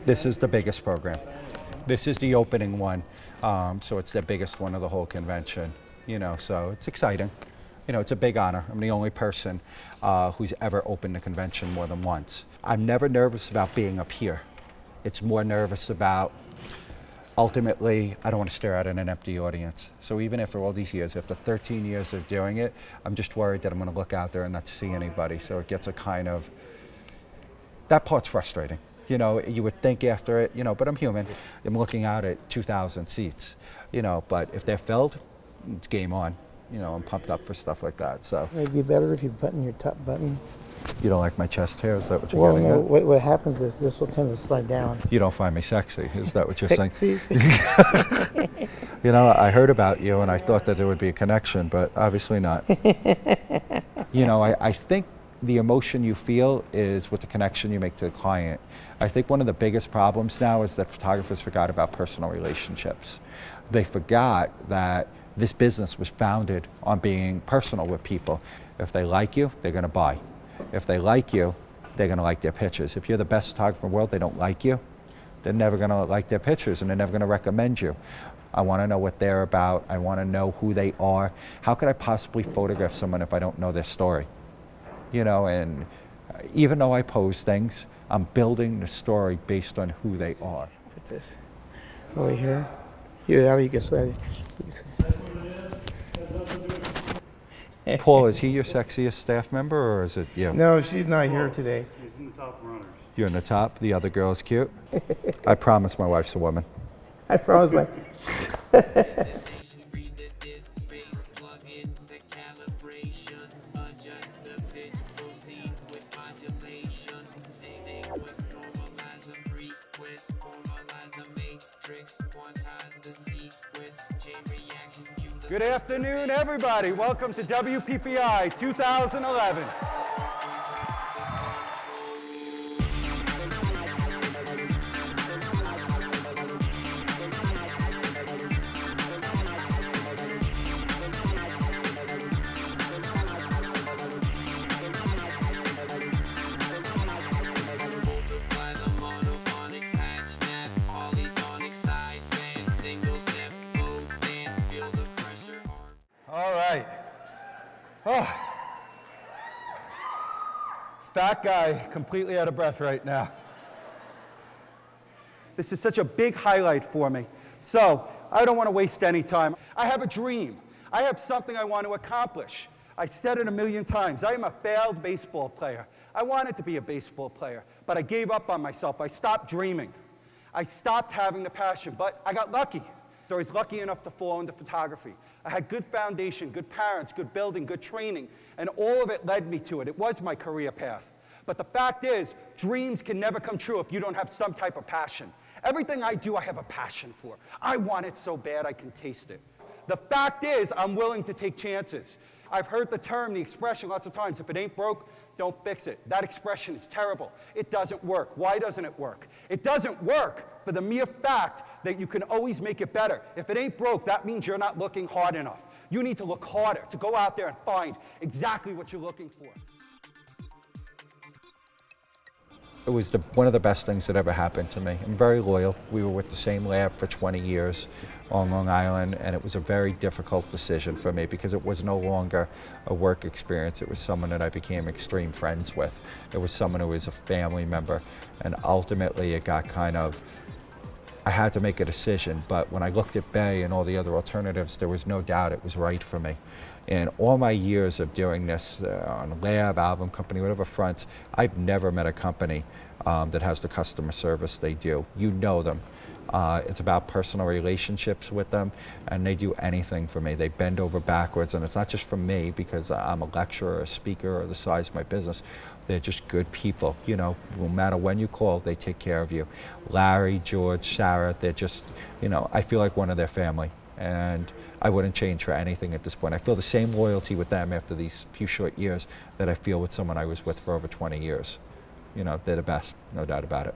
This is the biggest program. This is the opening one, so it's the biggest one of the whole convention. So it's exciting. It's a big honor. I'm the only person who's ever opened a convention more than once. I'm never nervous about being up here. It's more nervous about, ultimately, I don't want to stare at an empty audience. So even after all these years, after 13 years of doing it, I'm just worried that I'm going to look out there and not see anybody. So it gets a kind of, that part's frustrating. You would think after it, but I'm human. I'm looking out at 2,000 seats, but if they're filled, it's game on. I'm pumped up for stuff like that. So it'd be better if you button your top button. You don't like my chest hair? Is that what you're getting at? Well, no. What happens is this will tend to slide down. You don't find me sexy? Is that what you're saying? I heard about you and I thought that there would be a connection, but obviously not. I think the emotion you feel is with the connection you make to the client. I think one of the biggest problems now is that photographers forgot about personal relationships. They forgot that this business was founded on being personal with people. If they like you, they're going to buy. If they like you, they're going to like their pictures. If you're the best photographer in the world, they don't like you, they're never going to like their pictures and they're never going to recommend you. I want to know what they're about. I want to know who they are. How could I possibly photograph someone if I don't know their story? And even though I post things, I'm building the story based on who they are. Put this over here. That way you can slide it. Paul, is he your sexiest staff member, or is it you? No, she's not here today. She's in the top runners. You're in the top? The other girl's cute? I promise my wife's a woman. I promise my... Good afternoon, everybody. Welcome to WPPI 2011. All right. Oh. Fat guy, completely out of breath right now. This is such a big highlight for me. So I don't want to waste any time. I have a dream. I have something I want to accomplish. I said it a million times. I am a failed baseball player. I wanted to be a baseball player, but I gave up on myself. I stopped dreaming. I stopped having the passion, but I got lucky. So I was lucky enough to fall into photography. I had good foundation, good parents, good building, good training, and all of it led me to it. It was my career path. But the fact is, dreams can never come true if you don't have some type of passion. Everything I do, I have a passion for. I want it so bad I can taste it. The fact is, I'm willing to take chances. I've heard the term, the expression lots of times, if it ain't broke, don't fix it. That expression is terrible. It doesn't work. Why doesn't it work? It doesn't work for the mere fact that you can always make it better. If it ain't broke, that means you're not looking hard enough. You need to look harder, to go out there and find exactly what you're looking for. It was one of the best things that ever happened to me. I'm very loyal. We were with the same lab for 20 years on Long Island, and it was a very difficult decision for me because it was no longer a work experience. It was someone that I became extreme friends with. It was someone who was a family member, and ultimately it got kind of, I had to make a decision, but when I looked at Bay and all the other alternatives, there was no doubt it was right for me. In all my years of doing this on lab, album company, whatever fronts, I've never met a company that has the customer service they do. You know them. It's about personal relationships with them, and they do anything for me. They bend over backwards, and it's not just for me because I'm a lecturer, a speaker, or the size of my business. They're just good people. No matter when you call, they take care of you. Larry, George, Sarah, they're just, I feel like one of their family. And I wouldn't change for anything at this point. I feel the same loyalty with them after these few short years that I feel with someone I was with for over 20 years. They're the best, no doubt about it.